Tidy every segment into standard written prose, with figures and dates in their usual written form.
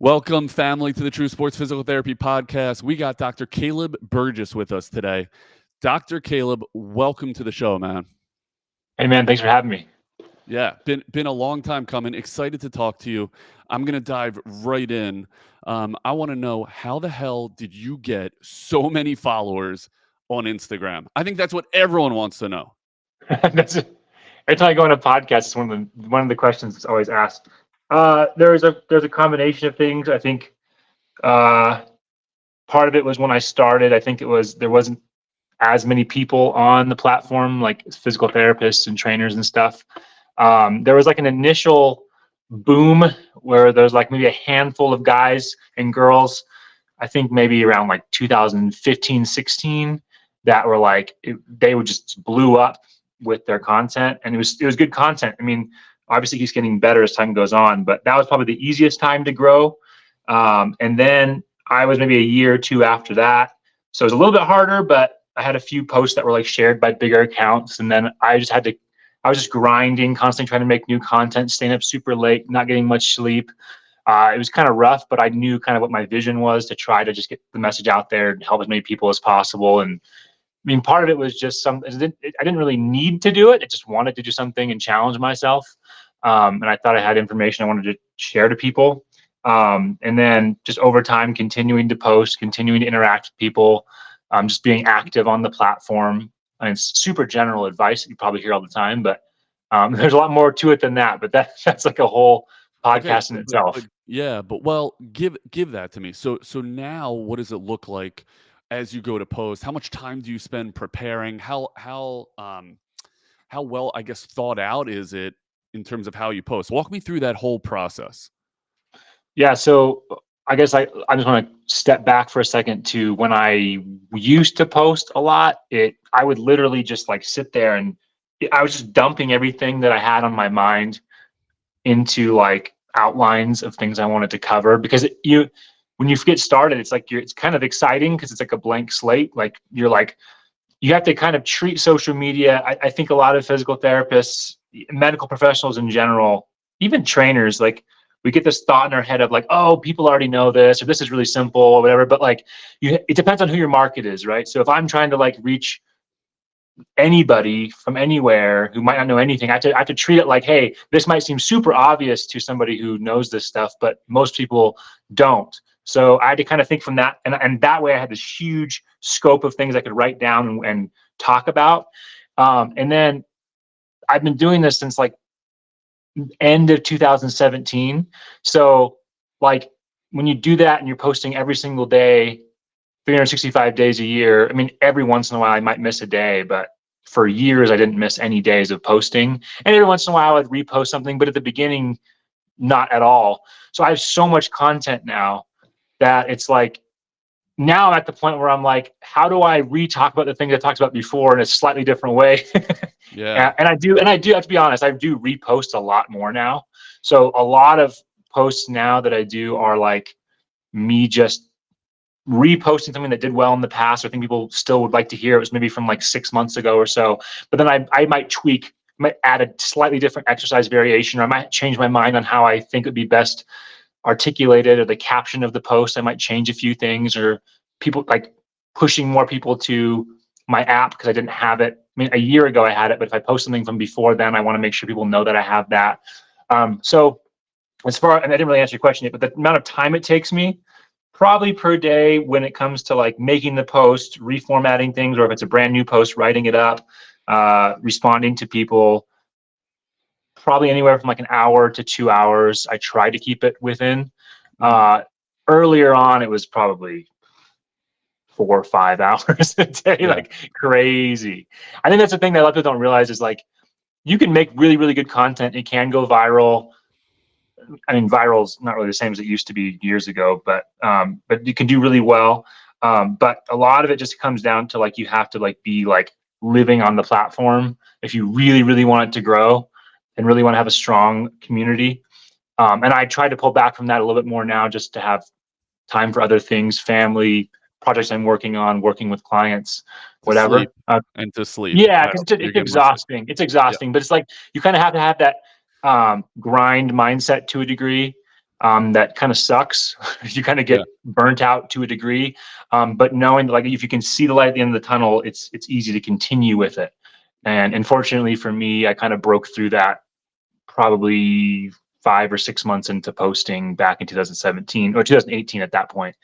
Welcome, family, to the True Sports Physical Therapy Podcast. We got Dr. Caleb Burgess with us today. Dr. Caleb, welcome to the show, man. Hey, man, thanks for having me. Yeah, been a long time coming. Excited to talk to you. I'm going to dive right in. I want to know, how the hell did you get so many followers on Instagram? I think that's what everyone wants to know. That's it. Every time I go on a podcast, it's one of the questions that's always asked. There's a combination of things. I think part of it was when I started. I think there wasn't as many people on the platform, like physical therapists and trainers and stuff. There was like an initial boom where there's like maybe a handful of guys and girls. I think maybe around like 2015, 16, that were like they would just blew up with their content, and it was good content. I mean, obviously he's getting better as time goes on, but that was probably the easiest time to grow. And then I was maybe a year or two after that, so it was a little bit harder, but I had a few posts that were like shared by bigger accounts, and then I was just grinding, constantly trying to make new content, staying up super late, not getting much sleep. It was kind of rough, but I knew kind of what my vision was, to try to just get the message out there and help as many people as possible. And I mean, part of it was just I didn't really need to do it. I just wanted to do something and challenge myself. And I thought I had information I wanted to share to people. And then just over time, continuing to post, continuing to interact with people, just being active on the platform. And it's super general advice that you probably hear all the time, but there's a lot more to it than that. But that's like a whole podcast in itself. Well, give that to me. So now, what does it look like as you go to post? How much time do you spend preparing? How well, I guess, thought out is it in terms of how you post? Walk me through that whole process. Yeah, so I guess I just want to step back for a second to when I used to post a lot. I would literally just like sit there and I was just dumping everything that I had on my mind into like outlines of things I wanted to cover, because when you get started, it's kind of exciting because it's like a blank slate. Like you have to kind of treat social media. I think a lot of physical therapists, medical professionals in general, even trainers, like we get this thought in our head of like, oh, people already know this, or this is really simple or whatever. But like it depends on who your market is, right? So if I'm trying to like reach anybody from anywhere who might not know anything, I have to treat it like, hey, this might seem super obvious to somebody who knows this stuff, but most people don't. So I had to kind of think from that, and that way I had this huge scope of things I could write down and talk about. And then I've been doing this since like end of 2017. So like when you do that and you're posting every single day, 365 days a year, I mean, every once in a while I might miss a day, but for years I didn't miss any days of posting. And every once in a while I'd repost something, but at the beginning, not at all. So I have so much content now that it's like, now I'm at the point where I'm like, how do I re-talk about the things I talked about before in a slightly different way? Yeah. And I do have to be honest, I do repost a lot more now. So a lot of posts now that I do are like me just reposting something that did well in the past, or I think people still would like to hear. It was maybe from like 6 months ago or so. But then I might tweak, might add a slightly different exercise variation, or I might change my mind on how I think it would be best articulated, or the caption of the post. I might change a few things, or people like pushing more people to my app because I didn't have it. I mean, a year ago I had it, but if I post something from before then, I want to make sure people know that I have that. So as far, and I didn't really answer your question yet, but the amount of time it takes me, probably per day, when it comes to like making the post, reformatting things, or if it's a brand new post, writing it up, responding to people, probably anywhere from like an hour to 2 hours. I try to keep it within. Earlier on, it was probably 4 or 5 hours a day, Yeah. like crazy. I think that's the thing that a lot of people don't realize is like, you can make really, really good content. It can go viral. I mean, viral's not really the same as it used to be years ago, but you can do really well. But a lot of it just comes down to like, you have to like be like living on the platform if you really, really want it to grow and really want to have a strong community. And I try to pull back from that a little bit more now, just to have time for other things, family, projects I'm working on, working with clients, whatever. And to sleep. Yeah, because it's exhausting. It's exhausting, but it's like you kind of have to have that grind mindset to a degree. that kind of sucks. You kind of Yeah. get burnt out to a degree. But knowing that, like, if you can see the light at the end of the tunnel, it's easy to continue with it. And unfortunately for me, I kind of broke through that probably 5 or 6 months into posting back in 2017 or 2018 at that point.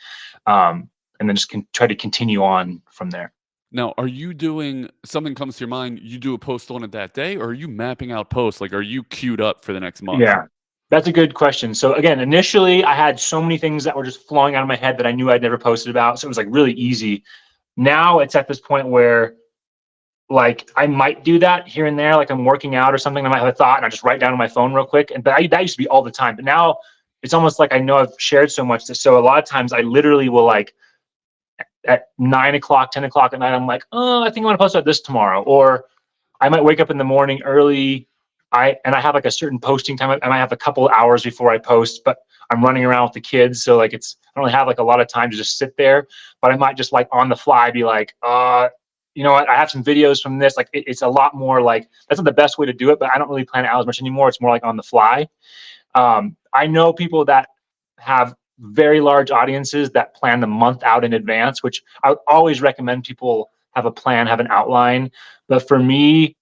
And then just try to continue on from there. Now, are you doing something comes to your mind, you do a post on it that day, or are you mapping out posts? Like, are you queued up for the next month? Yeah, that's a good question. So again, initially I had so many things that were just flowing out of my head that I knew I'd never posted about. So it was like really easy. Now it's at this point where, like, I might do that here and there, like I'm working out or something. I might have a thought and I just write down on my phone real quick. And that used to be all the time. But now it's almost like I know I've shared so much. So a lot of times I literally will, like, at 9 o'clock, 10 o'clock at night, I'm like, oh, I think I want to post about this tomorrow. Or I might wake up in the morning early. I have like a certain posting time. I might have a couple of hours before I post, but I'm running around with the kids. So like I don't really have like a lot of time to just sit there, but I might just like on the fly be like, you know what? I have some videos from this. Like it's a lot more like, that's not the best way to do it, but I don't really plan it out as much anymore. It's more like on the fly. I know people that have very large audiences that plan the month out in advance, which I would always recommend people have a plan, have an outline. But for me,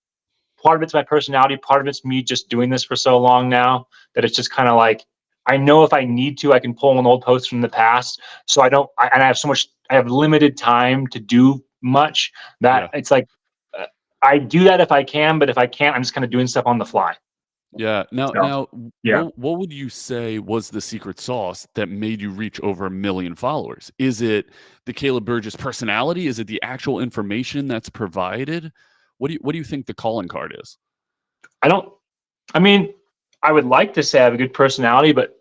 part of it's my personality, part of it's me just doing this for so long now that it's just kind of like, I know if I need to, I can pull an old post from the past. So and I have limited time to do much that Yeah. it's like, I do that if I can, but if I can't, I'm just kind of doing stuff on the fly. Yeah. Now, So, yeah. what would you say was the secret sauce that made you reach over 1 million followers? Is it the Caleb Burgess personality? Is it the actual information that's provided? What do you think the calling card is? I don't, I mean, I would like to say I have a good personality, but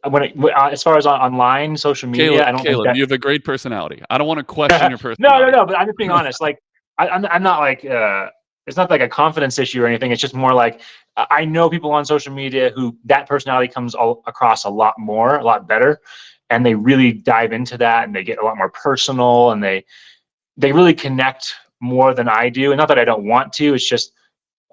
as far as online social media, I don't think Caleb, that. you have a great personality. I don't want to question your No, no, personality. no. But I'm just being honest. Like, I'm not like, it's not like a confidence issue or anything. It's just more like, I know people on social media who that personality comes all across a lot better, and they really dive into that, and they get a lot more personal, and they really connect more than I do. And not that I don't want to. It's just,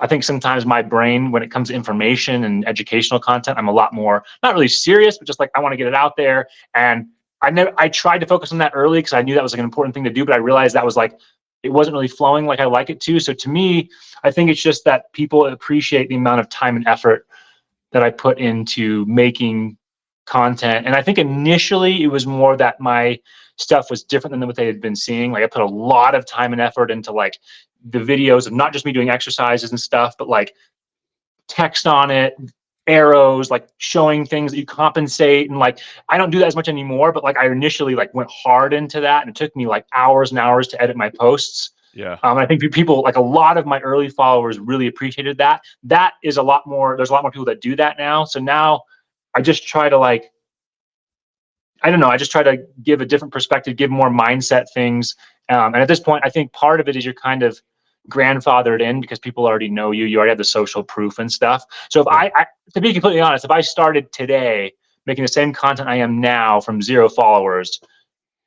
I think sometimes my brain, when it comes to information and educational content, I'm a lot more, not really serious, but just like, I want to get it out there. And I tried to focus on that early because I knew that was like an important thing to do, but I realized that was like, it wasn't really flowing like I like it to. So to me, I think it's just that people appreciate the amount of time and effort that I put into making content. And I think initially it was more that my stuff was different than what they had been seeing. Like I put a lot of time and effort into like the videos of not just me doing exercises and stuff, but like text on it, arrows, like showing things that you compensate. And like, I don't do that as much anymore, but like I initially like went hard into that, and it took me like hours and hours to edit my posts. Yeah. I think people, like a lot of my early followers really appreciated that. That is a lot more, there's a lot more people that do that now. So now I just try to like, I don't know, I just try to give a different perspective, give more mindset things. And at this point, I think part of it is you're kind of grandfathered in because people already know you. You already have the social proof and stuff. So if Yeah. to be completely honest, if I started today making the same content I am now from 0 followers,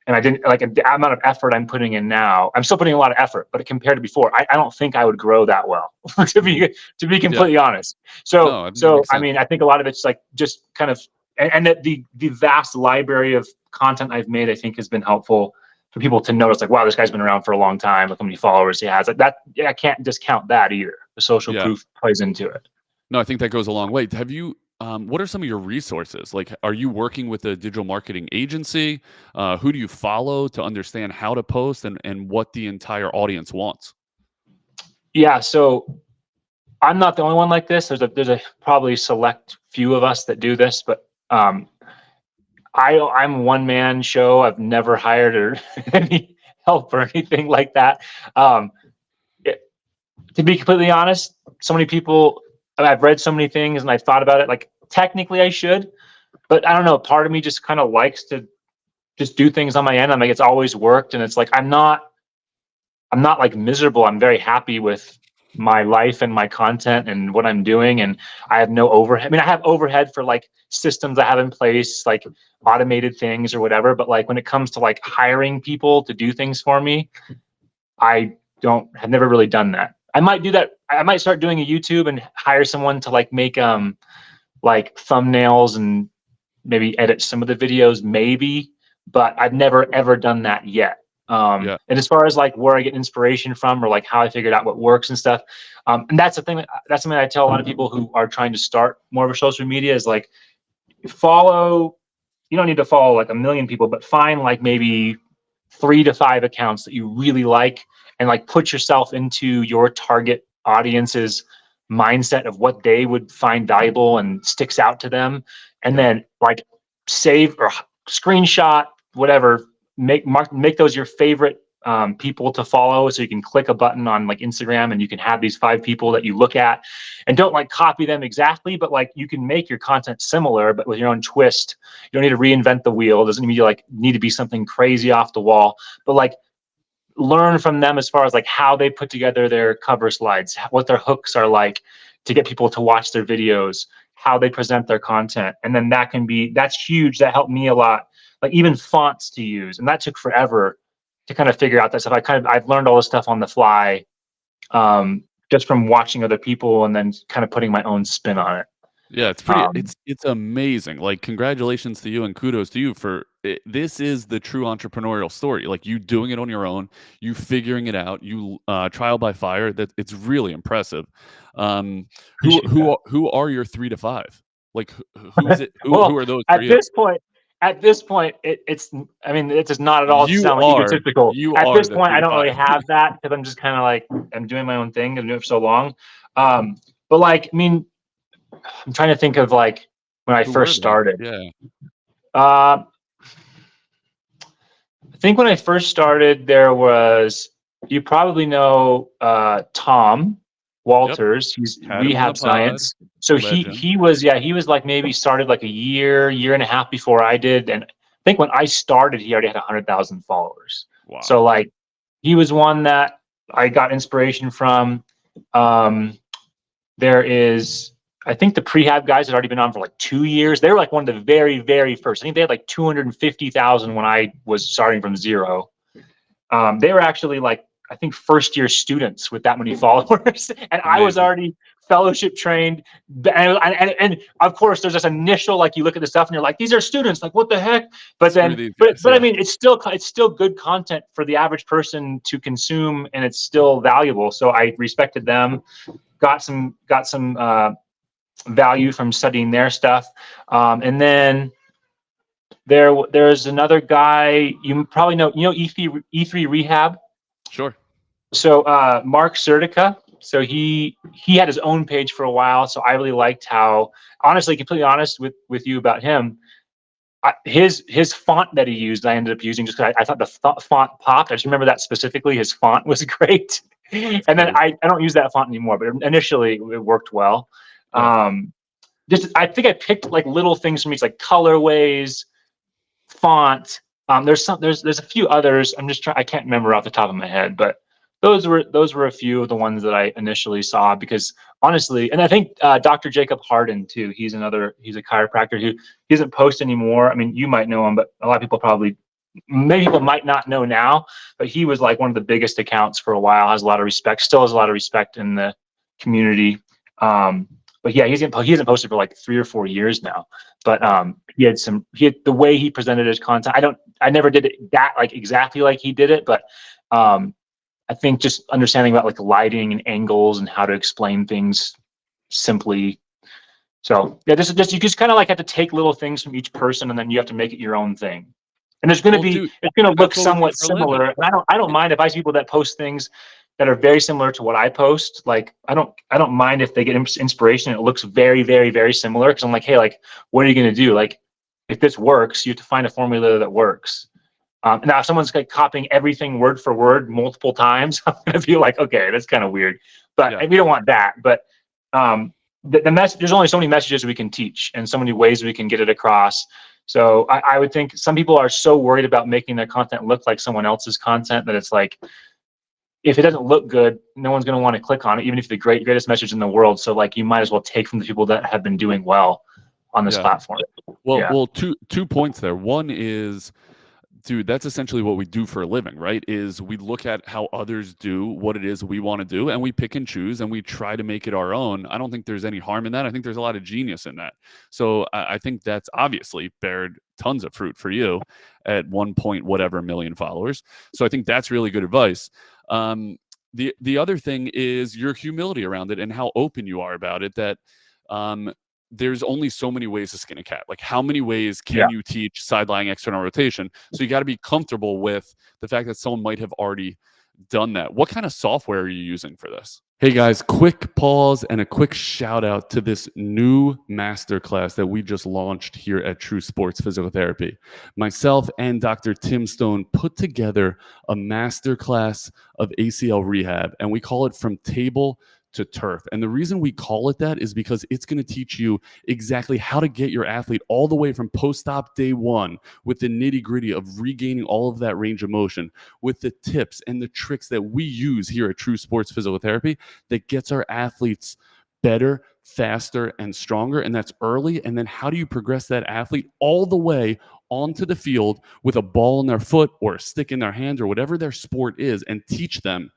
and I didn't like the amount of effort I'm putting in now, I'm still putting a lot of effort, but compared to before, I don't think I would grow that well, to be Yeah. completely honest. No, I think that makes I sense. mean, I think a lot of it's like just kind of, and that the vast library of content I've made, I think has been helpful for people to notice, like, wow, this guy's been around for a long time. Look how many followers he has. Like that, yeah, I can't discount that either. The social Yeah. proof plays into it. No, I think that goes a long way. Have you what are some of your resources? Like, are you working with a digital marketing agency? Who do you follow to understand how to post and what the entire audience wants? Yeah, so I'm not the only one like this. There's a probably select few of us that do this, but I'm one man show. I've never hired or any help or anything like that. To be completely honest, so many people, I've read so many things and I've thought about it. Like technically I should, but I don't know. Part of me just kind of likes to just do things on my end. I'm like, it's always worked, and it's like I'm not like miserable. I'm very happy with my life and my content and what I'm doing. And I have no overhead. I mean, I have overhead for like systems I have in place, like automated things or whatever. But like when it comes to like hiring people to do things for me, have never really done that. I might do that. I might start doing a YouTube and hire someone to like make like thumbnails and maybe edit some of the videos, maybe, but I've never ever done that yet. Yeah. And as far as like where I get inspiration from, or like how I figured out what works and stuff, and that's the thing. That's something I tell a lot of people who are trying to start more of a social media is like follow. You don't need to follow like a million people, but find like maybe 3 to 5 accounts that you really like, and like put yourself into your target audience's mindset of what they would find valuable and sticks out to them, and Yeah. then like save or screenshot whatever, make those your favorite people to follow, so you can click a button on like Instagram and you can have these 5 people that you look at, and don't like copy them exactly, but like you can make your content similar but with your own twist. You don't need to reinvent the wheel. It doesn't need to be something crazy off the wall, but like learn from them as far as like how they put together their cover slides, what their hooks are like to get people to watch their videos, how they present their content. And then that's huge. That helped me a lot. Like even fonts to use. And that took forever to kind of figure out that stuff. I've learned all this stuff on the fly, just from watching other people and then kind of putting my own spin on it. Yeah, it's pretty it's amazing. Like, congratulations to you and kudos to you for it. This is the true entrepreneurial story. Like, you doing it on your own, you figuring it out, you trial by fire. That it's really impressive. Who are your 3 to 5? Like, who's it? Well, who are those for at you? this point, it's. I mean, it does not at all You sound like are egotistical. you At are this the point, three I to don't really five. have that because I'm just kind of like I'm doing my own thing. I've been doing it for so long. But like, I mean, I'm trying to think of like when I Who were first they? started. Yeah. I think when I first started, there was, you probably know Tom Yep. Walters. He's Had him on the rehab pod. science. So Legend. he was like maybe started like a year and a half before I did. And I think when I started, he already had 100,000 followers. So Wow. like he was one that I got inspiration from. There is, I think the prehab guys had already been on for like 2 years. They were like one of the very, very first. I think they had like 250,000 when I was starting from zero. They were actually like, I think first year students with that many followers. And I was Amazing. already fellowship trained. And of course there's this initial, like you look at the stuff and you're like, these are students, like what the heck? But Screw then, these but guys. I Yeah. mean, it's still good content for the average person to consume, and it's still valuable. So I respected them, got some value from studying their stuff. And then there's another guy you probably know, E3 Rehab. Sure. So Mark Sertica. So he had his own page for a while. So I really liked how, honestly, completely honest with you about him. His font that he used, I ended up using just because I thought the font popped. I just remember that specifically. His font was great. That's And then great. I don't use that font anymore, but initially it worked well. Yeah. Just I think I picked like little things from each, like colorways, font. There's a few others. I can't remember off the top of my head, but those were a few of the ones that I initially saw, because honestly, and I think Dr. Jacob Harden too. He's a chiropractor who he doesn't post anymore. I mean, you might know him, but a lot of people many people might not know now, but he was like one of the biggest accounts for a while, has a lot of respect, still has a lot of respect in the community. But yeah, he hasn't posted for like 3 or 4 years now. But he had the way he presented his content. I never did it that like exactly like he did it, but I think just understanding about like lighting and angles and how to explain things simply. So yeah, you just kind of like have to take little things from each person, and then you have to make it your own thing. And it's Well, dude, going to look that's what we do somewhat for a living. similar. And I don't mind if I see people that post things that are very similar to what I post. Like I don't mind if they get inspiration and it looks very, very, very similar, because I'm like, hey, like, what are you going to do? Like, if this works, you have to find a formula that works. Now, if someone's like copying everything word for word multiple times, I'm going to feel like, okay, that's kind of weird. But Yeah. we don't want that. But the message, there's only so many messages we can teach and so many ways we can get it across. So I would think some people are so worried about making their content look like someone else's content that it's like, if it doesn't look good, no one's going to want to click on it, even if the greatest message in the world. So like, you might as well take from the people that have been doing well on this Yeah. platform. Well, Yeah. well, two points there. One is dude, that's essentially what we do for a living, right? Is we look at how others do what it is we want to do, and we pick and choose, and we try to make it our own. I don't think there's any harm in that. I think there's a lot of genius in that. So I think that's obviously bared tons of fruit for you at 1 point whatever million followers. So I think that's really good advice. The other thing is your humility around it and how open you are about it. That there's only so many ways to skin a cat. Like, how many ways can you teach sideline external rotation? So you got to be comfortable with the fact that someone might have already done that. What kind of software are you using for this? Hey guys, quick pause and a quick shout out to this new masterclass that we just launched here at True Sports Physical Therapy. Myself and Dr. Tim Stone put together a masterclass of ACL rehab, and we call it From Table to Turf. And the reason we call it that is because it's going to teach you exactly how to get your athlete all the way from post-op day one with the nitty-gritty of regaining all of that range of motion, with the tips and the tricks that we use here at True Sports Physical Therapy that gets our athletes better, faster, and stronger. And that's early. And then how do you progress that athlete all the way onto the field with a ball in their foot or a stick in their hand or whatever their sport is, and teach them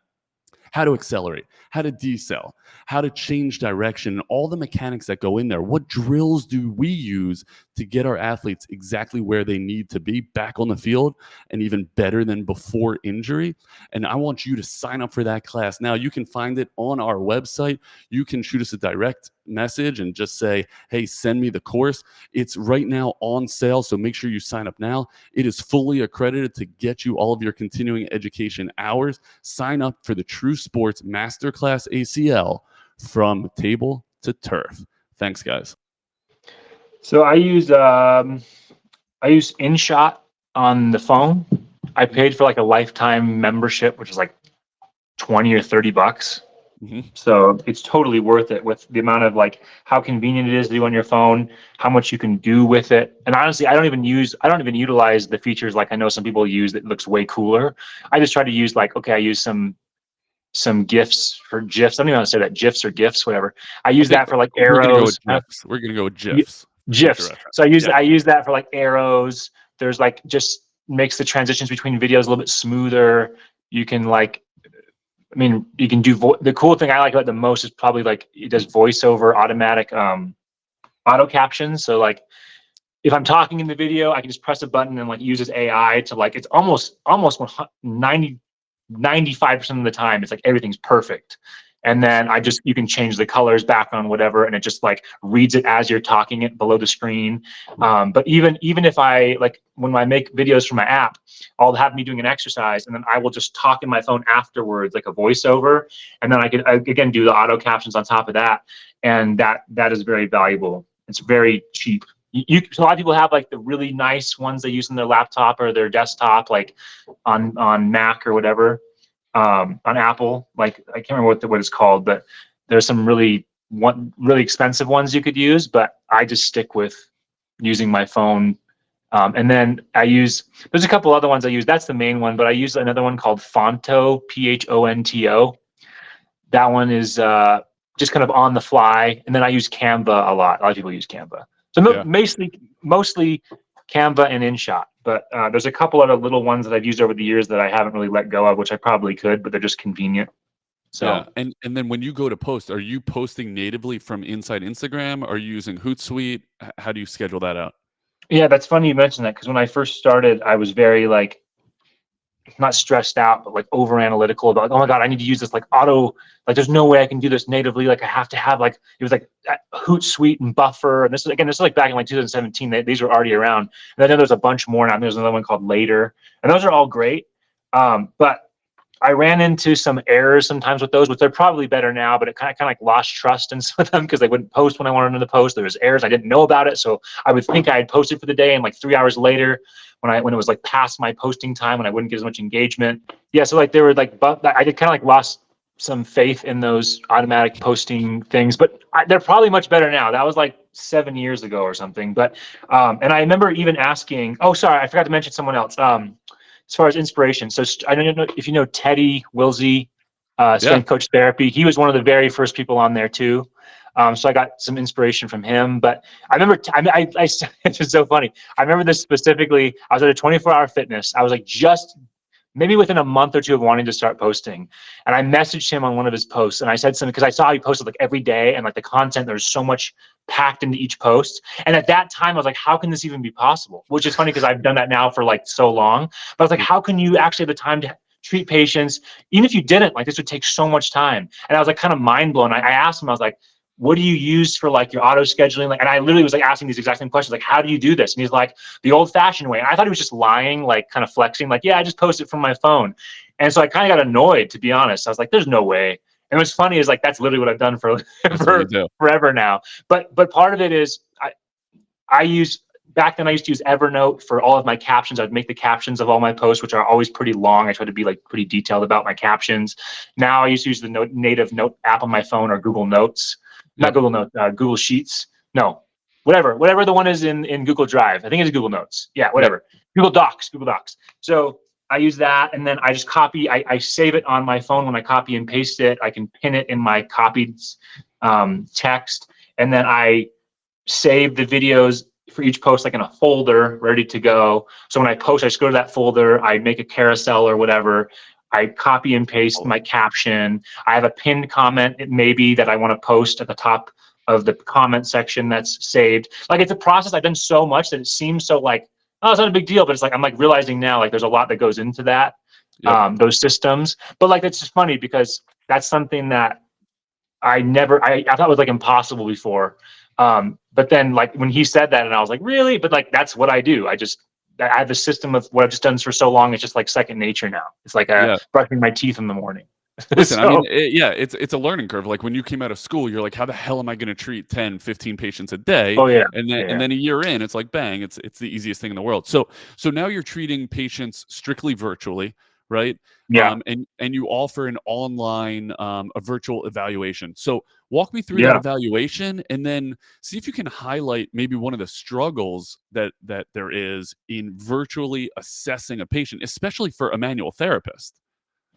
how to accelerate, how to decel, how to change direction, and all the mechanics that go in there. What drills do we use to get our athletes exactly where they need to be, back on the field, and even better than before injury? And I want you to sign up for that class now. You can find it on our website. You can shoot us a direct message and just say, hey, send me the course. It's right now on sale, so make sure you sign up now. It is fully accredited to get you all of your continuing education hours. Sign up for the True Sports Masterclass ACL, From Table to Turf. Thanks, guys. So I use InShot on the phone. I paid for like a lifetime membership, which is like 20 or 30 bucks. Mm-hmm. So it's totally worth it with the amount of like how convenient it is to do on your phone, how much you can do with it. And honestly, I don't even utilize the features like I know some people use that looks way cooler. I just try to use like, okay, I use some GIFs for GIFs. I don't even know how to say that, GIFs or GIFs, whatever. I use that for like arrows. We're gonna go with GIFs. GIFs. So I use that for like arrows. There's like just makes the transitions between videos a little bit smoother. You can like, I mean, you can do the cool thing I like about it the most is probably like it does voiceover automatic auto captions. So like if I'm talking in the video, I can just press a button and like uses AI to like, it's almost 95% of the time it's like everything's perfect. And then you can change the colors, background, whatever, and it just like reads it as you're talking it below the screen. But even if I like when I make videos for my app, I'll have me doing an exercise and then I will just talk in my phone afterwards, like a voiceover. And then I can again do the auto captions on top of that. And that is very valuable. It's very cheap. So a lot of people have like the really nice ones they use on their laptop or their desktop, like on Mac or whatever. On Apple, like I can't remember what it's called, but there's some really expensive ones you could use, but I just stick with using my phone. And then there's a couple other ones I use. That's the main one, but I use another one called Phonto, Phonto. That one is just kind of on the fly. And then I use Canva a lot. A lot of people use Canva. So mostly Canva and InShot, but there's a couple other little ones that I've used over the years that I haven't really let go of, which I probably could, but they're just convenient. So yeah, and then when you go to post, are you posting natively from inside Instagram? Are you using Hootsuite? How do you schedule that out? Yeah, that's funny you mentioned that because when I first started, I was very like not stressed out, but like over analytical about, oh my God, I need to use this like auto, like there's no way I can do this natively. Like I have to have like, it was like Hootsuite and Buffer. And this is like back in like 2017, these were already around. And I know there's a bunch more now. There's another one called Later, and those are all great. But I ran into some errors sometimes with those, which they're probably better now, but it kind of like lost trust in some of them because they wouldn't post when I wanted them to post. There was errors. I didn't know about it. So I would think I had posted for the day, and like 3 hours later, when it was like past my posting time, when I wouldn't get as much engagement. Yeah. So like they were like, but I did kind of like lost some faith in those automatic posting things, but they're probably much better now. That was like 7 years ago or something. But, and I remember even asking, oh, sorry, I forgot to mention someone else. As far as inspiration. So I don't know if you know Teddy Wilsey, Strength Coach Therapy. He was one of the very first people on there too. So I got some inspiration from him. But I remember, it's just so funny. I remember this specifically. I was at a 24-hour fitness. I was like just maybe within a month or two of wanting to start posting. And I messaged him on one of his posts and I said something because I saw he posted like every day and like the content, there's so much packed into each post. And at that time, I was like, how can this even be possible? Which is funny because I've done that now for like so long. But I was like, how can you actually have the time to treat patients? Even if you didn't, like this would take so much time. And I was like kind of mind blown. I asked him, I was like, what do you use for like your auto scheduling? Like, and I literally was like asking these exact same questions, like, how do you do this? And he's like, the old fashioned way. And I thought he was just lying, like kind of flexing, like, yeah, I just post it from my phone. And so I kind of got annoyed, to be honest. I was like, there's no way. And what's funny is like, that's literally what I've done for, forever now. But part of it is I use, back then I used to use Evernote for all of my captions. I'd make the captions of all my posts, which are always pretty long. I try to be like pretty detailed about my captions. Now I used to use the native note app on my phone or Google Notes. Not Google Notes, Google Sheets. No, whatever the one is in Google Drive. I think it's Google Notes. Yeah, whatever. Google Docs. So I use that, and then I just copy. I save it on my phone when I copy and paste it. I can pin it in my copied text, and then I save the videos for each post like in a folder ready to go. So when I post, I just go to that folder. I make a carousel or whatever. I copy and paste my caption. I have a pinned comment, maybe, that I want to post at the top of the comment section that's saved. Like, it's a process I've done so much that it seems so like, oh, it's not a big deal. But it's like, I'm like realizing now, like there's a lot that goes into that, those systems. But like, it's just funny because that's something that I thought was like impossible before. But then like when he said that and I was like, really? But like, that's what I do. I have the system of what I've just done for so long. It's just like second nature now. It's like brushing my teeth in the morning. Listen, I mean, it's a learning curve. Like when you came out of school, you're like, how the hell am I going to treat 10, 15 patients a day? Oh yeah. And then a year in, it's like, bang, it's the easiest thing in the world. So now you're treating patients strictly virtually, right? Yeah. And you offer an online, a virtual evaluation. So walk me through that evaluation, and then see if you can highlight maybe one of the struggles that there is in virtually assessing a patient, especially for a manual therapist.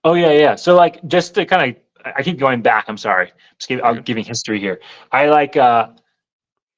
Oh yeah. So like, just to kind of, I keep going back. I'm sorry. I'm giving history here. I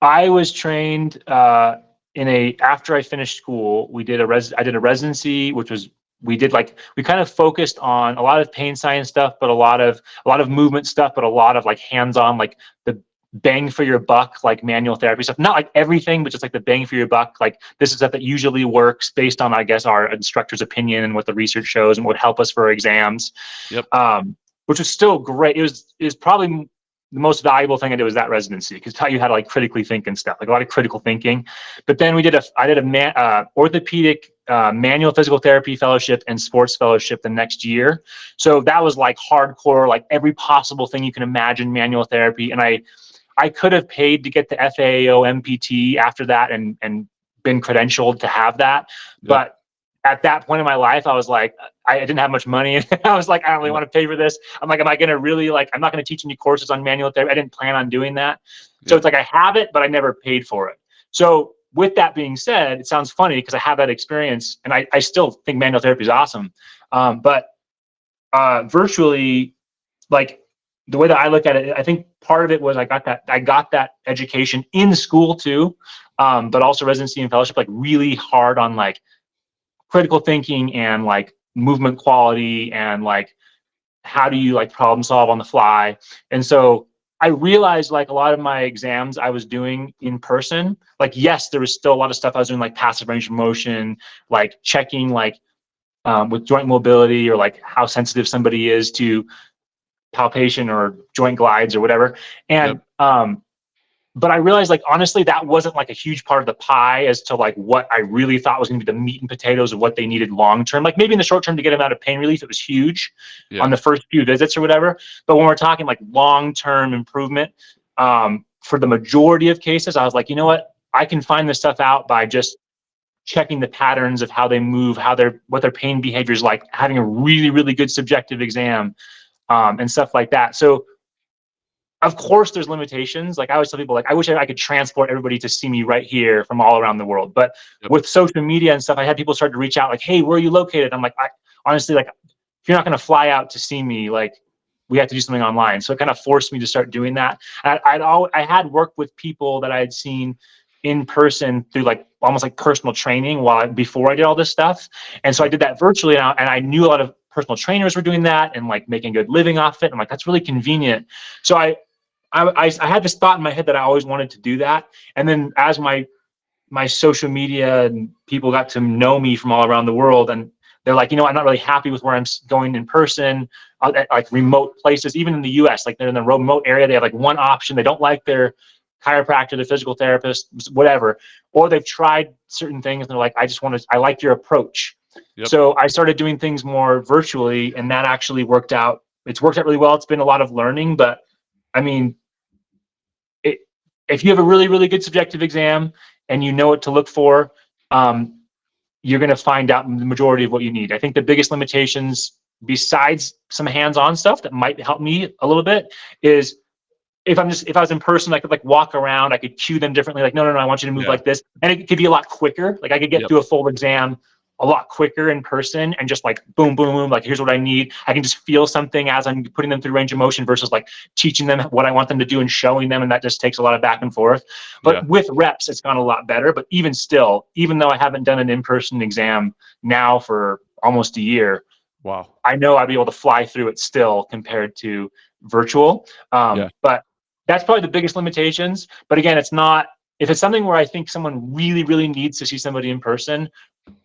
was trained after I finished school, I did a residency, which was, we kind of focused on a lot of pain science stuff, but a lot of movement stuff, but a lot of like hands-on, like the bang for your buck, like manual therapy stuff. Not like everything, but just like the bang for your buck. Like, this is stuff that usually works based on, I guess, our instructor's opinion and what the research shows and what would help us for our exams. Which was still great. It was probably the most valuable thing I did was that residency, because it taught you how to like critically think and stuff, like a lot of critical thinking. But then I did a orthopedic manual physical therapy fellowship and sports fellowship the next year. So that was like hardcore, like every possible thing you can imagine manual therapy. And I could have paid to get the FAAO MPT after that and been credentialed to have that. But at that point in my life, I was like, I didn't have much money. I was like, I don't really want to pay for this. I'm like, am I going to really, like, I'm not going to teach any courses on manual therapy. I didn't plan on doing that. So it's like, I have it, but I never paid for it. So with that being said, it sounds funny because I have that experience and I still think manual therapy is awesome. But virtually, like, the way that I look at it, I think part of it was I got that education in school too, but also residency and fellowship, like really hard on like critical thinking and like movement quality and like how do you like problem solve on the fly. And so I realized like a lot of my exams I was doing in person, like, yes, there was still a lot of stuff I was doing, like passive range of motion, like checking like with joint mobility or like how sensitive somebody is to palpation or joint glides or whatever. And but I realized, like, honestly, that wasn't like a huge part of the pie as to like what I really thought was going to be the meat and potatoes of what they needed long term. Like, maybe in the short term to get them out of pain relief, it was huge on the first few visits or whatever. But when we're talking like long term improvement, for the majority of cases, I was like, you know what, I can find this stuff out by just checking the patterns of how they move, what their pain behavior is like, having a really, really good subjective exam, and stuff like that. So of course there's limitations. Like, I always tell people, like, I wish I could transport everybody to see me right here from all around the world. But with social media and stuff, I had people start to reach out like, hey, where are you located? I'm like, honestly, like, if you're not going to fly out to see me, like, we have to do something online. So it kind of forced me to start doing that. I had worked with people that I had seen in person through like almost like personal training before I did all this stuff. And so I Yep. did that virtually, and I knew a lot of personal trainers were doing that and like making a good living off it. I'm like, that's really convenient. So I had this thought in my head that I always wanted to do that. And then as my social media and people got to know me from all around the world, and they're like, I'm not really happy with where I'm going in person, at like remote places, even in the US, like they're in the remote area, they have like one option. They don't like their chiropractor, their physical therapist, whatever, or they've tried certain things and they're like, I like your approach. Yep. So I started doing things more virtually, and that actually worked out. It's worked out really well. It's been a lot of learning, but I mean, if you have a really, really good subjective exam and you know what to look for, you're going to find out the majority of what you need. I think the biggest limitations, besides some hands-on stuff that might help me a little bit, is if I was in person, I could like walk around, I could cue them differently. Like, no, I want you to move Yeah. like this. And it could be a lot quicker. Like I could get Yep. through a full exam a lot quicker in person and just like boom, boom, boom. Like, here's what I need. I can just feel something as I'm putting them through range of motion versus like teaching them what I want them to do and showing them. And that just takes a lot of back and forth. But Yeah. with reps, it's gone a lot better. But even still, even though I haven't done an in-person exam now for almost a year, Wow. I know I'd be able to fly through it still compared to virtual. Yeah. But that's probably the biggest limitations. But again, if it's something where I think someone really, really needs to see somebody in person,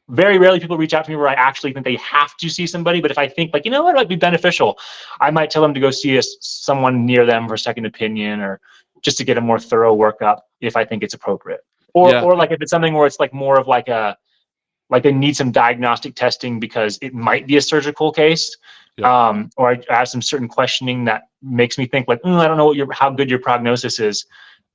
very rarely people reach out to me where I actually think they have to see somebody. But if I think like, what might be beneficial, I might tell them to go see someone near them for a second opinion, or just to get a more thorough workup if I think it's appropriate. Yeah. Or like if it's something where it's like more of like they need some diagnostic testing because it might be a surgical case. Yep. Or I have some certain questioning that makes me think like, I don't know how good your prognosis is.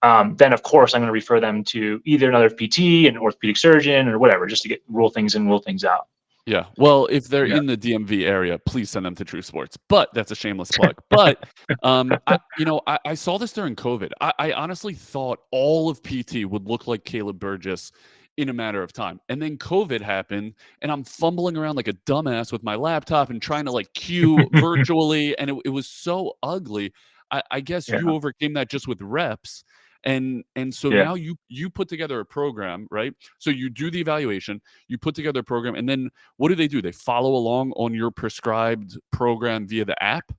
Then of course I'm going to refer them to either another PT, an orthopedic surgeon, or whatever, just to rule things out. Yeah. Well, if they're Yeah. in the DMV area, please send them to True Sports. But that's a shameless plug. But I saw this during COVID. I honestly thought all of PT would look like Caleb Burgess in a matter of time. And then COVID happened, and I'm fumbling around like a dumbass with my laptop and trying to like cue virtually, and it was so ugly. I guess Yeah. you overcame that just with reps. And so Yeah. now you put together a program, right? So you do the evaluation, you put together a program, and then what do? They follow along on your prescribed program via the app?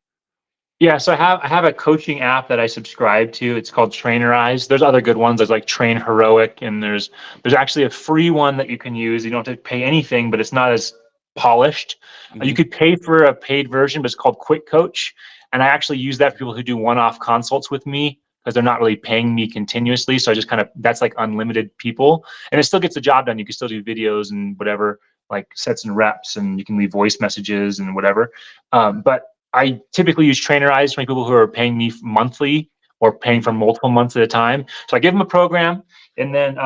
Yeah, so I have a coaching app that I subscribe to. It's called Trainerize. There's other good ones. There's like Train Heroic, and there's actually a free one that you can use. You don't have to pay anything, but it's not as polished. You Mhm. could pay for a paid version, but it's called Quick Coach. And I actually use that for people who do one-off consults with me because they're not really paying me continuously. So I just that's like unlimited people, and it still gets the job done. You can still do videos and whatever, like sets and reps, and you can leave voice messages and whatever. But I typically use Trainerize for people who are paying me monthly or paying for Mhm. multiple months at a time. So I give them a program, and then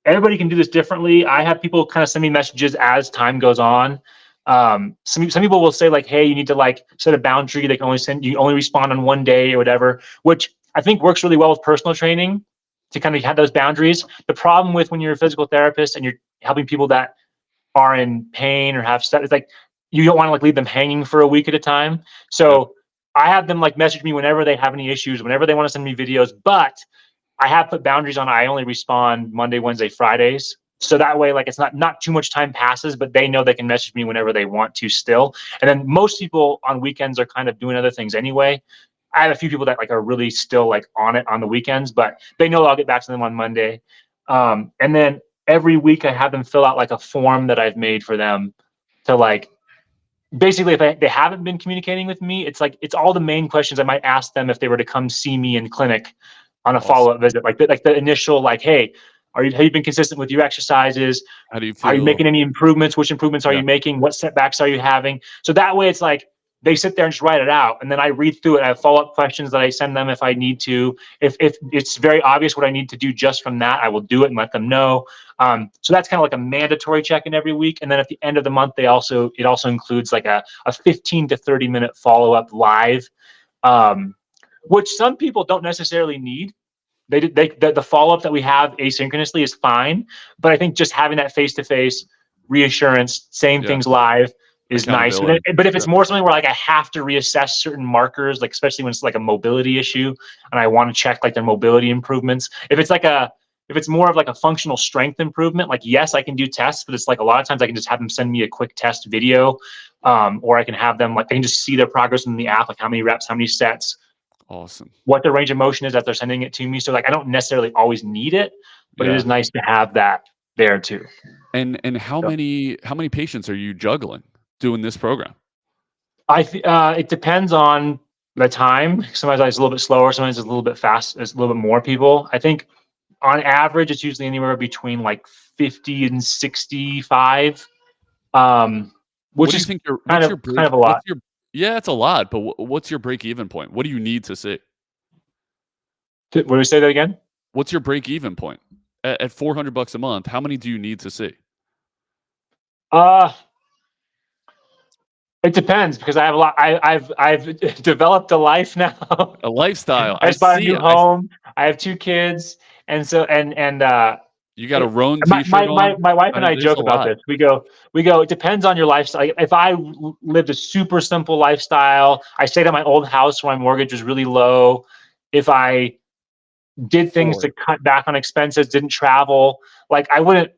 everybody can do this differently. I have people kind of send me messages as time goes on. Some people will say like, hey, you need to like set a boundary. They can you only respond on one day or whatever, which I think works really well with personal training to kind of have those boundaries. The problem with when you're a physical therapist and you're helping people that are in pain or have stuff, it's like you don't want to like leave them hanging for a week at a time. Yep. So I have them like message me whenever they have any issues, whenever they want to send me videos, but I have put boundaries on. I only respond Monday, Wednesday, Fridays. So that way, like it's not too much time passes, but they know they can message me whenever they want to still. And then most people on weekends are kind of doing other things anyway. I have a few people that like are really still like on it on the weekends, but they know I'll get back to them on Monday. And then every week I have them fill out like a form that I've made for them to like, basically if they haven't been communicating with me, it's all the main questions I might ask them if they were to come see me in clinic on a Awesome. follow-up visit, like the initial, like, hey, have you been consistent with your exercises? How do you Are you feel? making any improvements? Which improvements are Yeah. you making? What setbacks are you having? So that way it's like they sit there and just write it out, and then I read through it. I have follow-up questions that I send them if I need to. If it's very obvious what I need to do just from that, I will do it and let them know. So that's kind of like a mandatory check-in every week. And then at the end of the month, it also includes like a 15 to 30-minute follow-up live, which some people don't necessarily need. The follow-up that we have asynchronously is fine, but I think just having that face-to-face reassurance, saying Yeah. things live, is nice. Accountability. But if Yeah. it's more something where like I have to reassess certain markers, like especially when it's like a mobility issue and I want to check like their mobility improvements. If it's more of like a functional strength improvement, like yes, I can do tests, but it's like a lot of times I can just have them send me a quick test video, or I can have them like they can just see their progress in the app, like how many reps, how many sets, Awesome. what their range of motion is that they're sending it to me. So like I don't necessarily always need it, but it Yeah. is nice to have that there too. And how So many patients are you juggling doing this program? it depends on the time. Sometimes it's a little bit slower, sometimes it's a little bit fast. It's a little bit more people. I think on average, it's usually anywhere between like 50 and 65, What which do you is think your kind what's your of break a lot. what's your yeah, it's a lot, but what's your break even point? What do you need to see? What do we say that again? What's your break even point? At $400 a month, how many do you need to see? Uh, it depends because I have a lot. I've developed a life now. A lifestyle. I I just bought a see new it. home. I have 2 kids, and so You got a Roan my, t-shirt on? my wife and I There's a joke about lot. this. We go, it depends on your lifestyle. Like, if I lived a super simple lifestyle, I stayed at my old house where my mortgage was really low. If I did things to Forward. cut back on expenses, didn't travel, like I wouldn't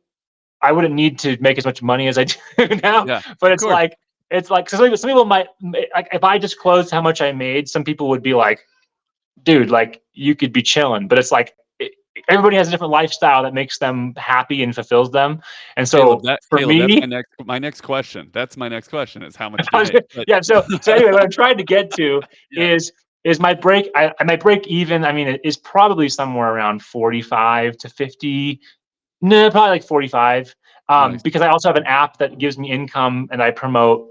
need to make as much money as I do now. Yeah, But of course. it's like, so some people might, like, if I disclosed how much I made, some people would be like, dude, like you could be chilling. But it's like, everybody has a different lifestyle that makes them happy and fulfills them. And so for Caleb, that's me, my next question. That's my next question is how much do you make? But yeah. So anyway, what I'm trying to get to yeah, is my break. My break even. I mean, it is probably somewhere around 45 to 50. No, probably like 45. nice. Because I also have an app that gives me income and I promote.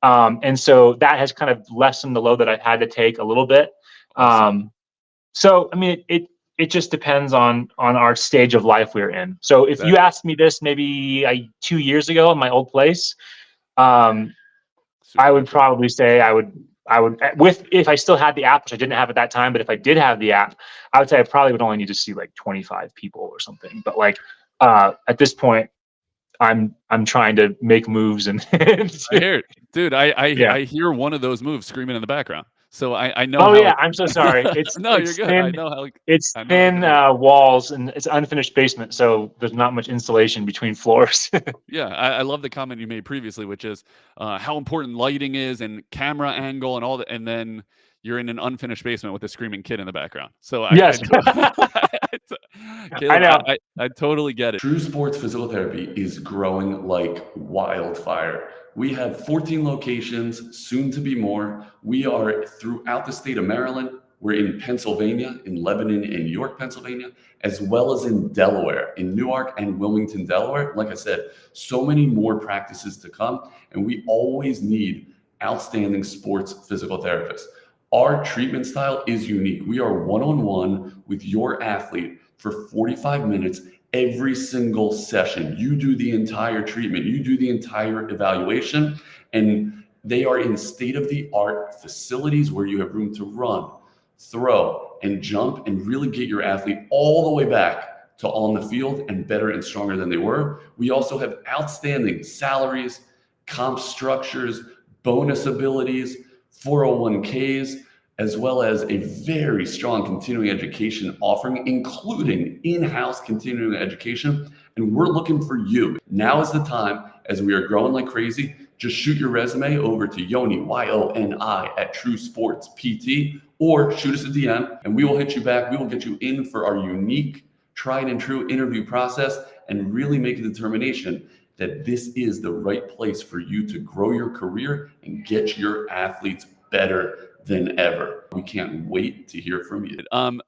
And so that has kind of lessened the load that I've had to take a little bit. Awesome. So I mean, it just depends on our stage of life we're in. So if That you asked me this maybe 2 years ago in my old place, um, I super would interesting. probably say I would with if I still had the app, which I didn't have at that time, but if I did have the app, I would say I probably would only need to see like 25 people or something. But like at this point, I'm trying to make moves and I hear it. Dude, yeah. I hear one of those moves screaming in the background. So I know Oh how yeah, it I'm so sorry. It's No, you're it's good. thin. It's I know how it thin goes. walls and it's an unfinished basement, so there's not much insulation between floors. Yeah, I love the comment you made previously, which is how important lighting is and camera angle and all that, and then you're in an unfinished basement with a screaming kid in the background. So Yes, I Caleb, know. I totally get it. True Sports Physical Therapy is growing like wildfire. We have 14 locations, soon to be more. We are throughout the state of Maryland. We're in Pennsylvania, in Lebanon and York, Pennsylvania, as well as in Delaware, in Newark and Wilmington, Delaware. Like I said, so many more practices to come, and we always need outstanding sports physical therapists. Our treatment style is unique. We are one-on-one with your athlete for 45 minutes every single session. You do the entire treatment, you do the entire evaluation, and they are in state-of-the-art facilities where you have room to run, throw, and jump, and really get your athlete all the way back to on the field and better and stronger than they were. We also have outstanding salaries, comp structures, bonus abilities, 401ks, as well as a very strong continuing education offering, including in-house continuing education. And we're looking for you. Now is the time, as we are growing like crazy. Just shoot your resume over to Yoni, YONI, at True Sports PT, or shoot us a DM and we will hit you back. We will get you in for our unique, tried and true interview process and really make a determination that this is the right place for you to grow your career and get your athletes better than ever. We can't wait to hear from you.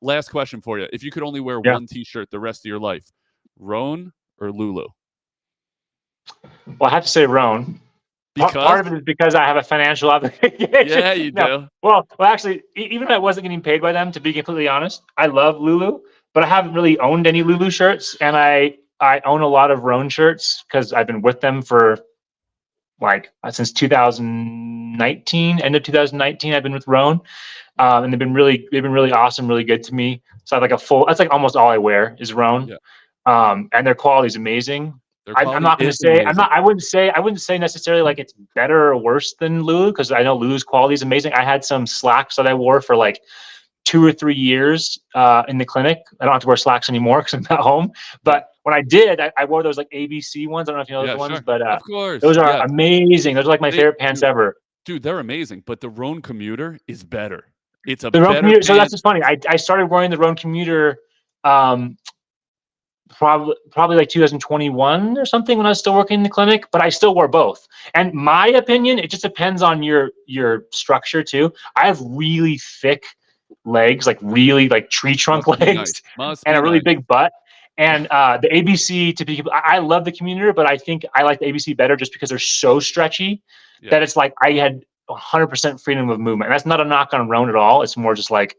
Last question for you. If you could only wear Yeah. one t-shirt the rest of your life, Roan or Lulu? Well, I have to say Roan. Because Part of it is because I have a financial obligation. yeah, you No, do. well, actually, even if I wasn't getting paid by them, to be completely honest, I love Lulu, but I haven't really owned any Lulu shirts, and I own a lot of Roan shirts because I've been with them for like since 2019, end of 2019. I've been with Roan, and they've been really awesome, really good to me. So I have like a full. That's like almost all I wear is Roan, Yeah. and their quality is amazing. Their I'm quality not going to is say I'm amazing. not. I wouldn't say necessarily like it's better or worse than Lulu because I know Lulu's quality is amazing. I had some slacks that I wore for like 2 or 3 years in the clinic. I don't have to wear slacks anymore because I'm at home. Yeah. But when I did, I wore those like ABC ones. I don't know if you know those Yeah, ones, sure. but Of course. those are Yes. amazing. Those are like my They favorite pants dude, ever. they're amazing, but the Roan commuter is better. It's a The Roan better commuter. So that's pant. just funny. I started wearing the Roan commuter um, probably like 2021 or something when I was still working in the clinic, but I still wore both. And my opinion, it just depends on your structure too. I have really thick legs, like really like tree trunk Must be legs, nice. Must and be a really nice. bit butt. And the ABC to be, I love the commuter, but I think I like the ABC better just because they're so stretchy Yeah. that it's like I had 100% freedom of movement. And that's not a knock on Roan at all. It's more just like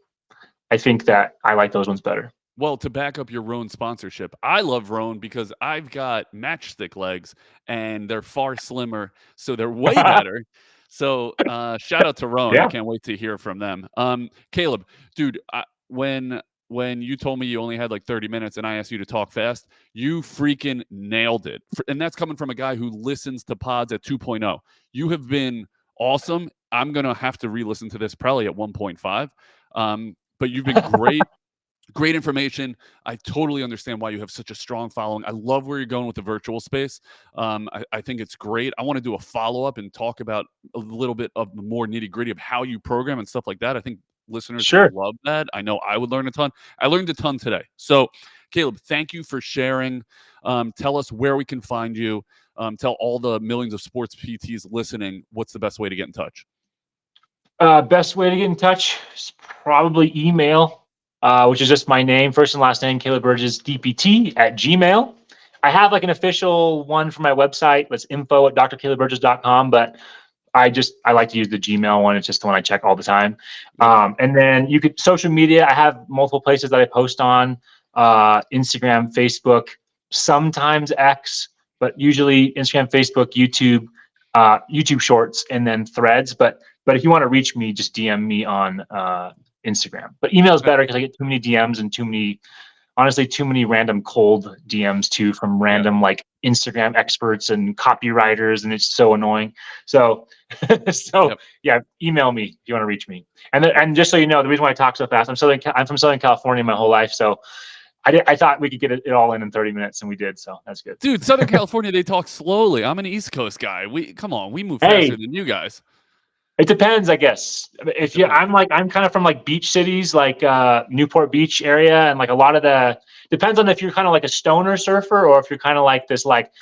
I think that I like those ones better. Well, to back up your Roan sponsorship, I love Roan because I've got matchstick legs and they're far slimmer, so they're way better. So, shout out to Roan. I Yeah, can't wait to hear from them. Caleb, dude, when you told me you only had like 30 minutes and I asked you to talk fast, you freaking nailed it. And that's coming from a guy who listens to pods at 2.0. You have been awesome. I'm going to have to re-listen to this probably at 1.5. But you've been great. Great information. I totally understand why you have such a strong following. I love where you're going with the virtual space. I think it's great. I want to do a follow up and talk about a little bit of the more nitty gritty of how you program and stuff like that. I think listeners would sure. love that. I know I would learn a ton. I learned a ton today. So, Caleb, thank you for sharing. Tell us where we can find you. Tell all the millions of sports PTs listening what's the best way to get in touch. Best way to get in touch is probably email, which is just my name, first and last name, Caleb Burgess, DPT at Gmail. I have like an official one for my website. That's info at drcalebburgess.com, but I like to use the Gmail one. It's just the one I check all the time. Yep. And then you could social media. I have multiple places that I post on, Instagram, Facebook, sometimes X, but usually Instagram, Facebook, YouTube, YouTube Shorts, and then Threads. But if you want to reach me, just DM me on Instagram. But email is better because I get too many DMs and honestly, too many random cold DMs too from Yeah. random like Instagram experts and copywriters, and it's so annoying. So, so Yep. yeah, email me if you want to reach me. And just so you know, the reason why I talk so fast, I'm from Southern California my whole life, so I thought we could get it all in 30 minutes, and we did. So that's good. Dude, Southern California, they talk slowly. I'm an East Coast guy. Come on, we move faster Hey, than you guys. it depends, I guess. If you, Depends. I'm kind of from like beach cities, like Newport Beach area, and like a lot of the depends on if you're kind of like a stoner surfer or if you're kind of like this like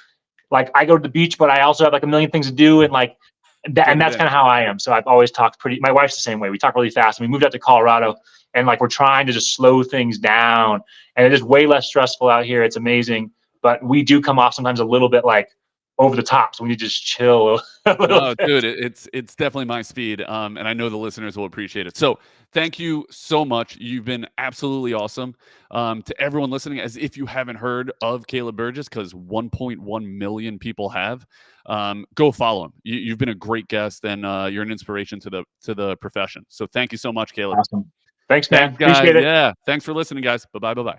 I go to the beach, but I also have like a million things to do, and like that, Get and it that's in. kind of how I am. So I've always talked pretty. My wife's the same way. We talk really fast. And we moved out to Colorado, and like we're trying to just slow things down, and it is way less stressful out here. It's amazing, but we do come off sometimes a little bit like over the top, so we need to just chill a little No, bit. dude, it's definitely my speed, and I know the listeners will appreciate it. So, thank you so much. You've been absolutely awesome. To everyone listening, as if you haven't heard of Caleb Burgess, because 1.1 million people have, go follow him. You've been a great guest, and you're an inspiration to the profession. So, thank you so much, Caleb. Awesome. Thanks, man. Thanks, guys. Appreciate it. Yeah, thanks for listening, guys. Bye bye. Bye bye.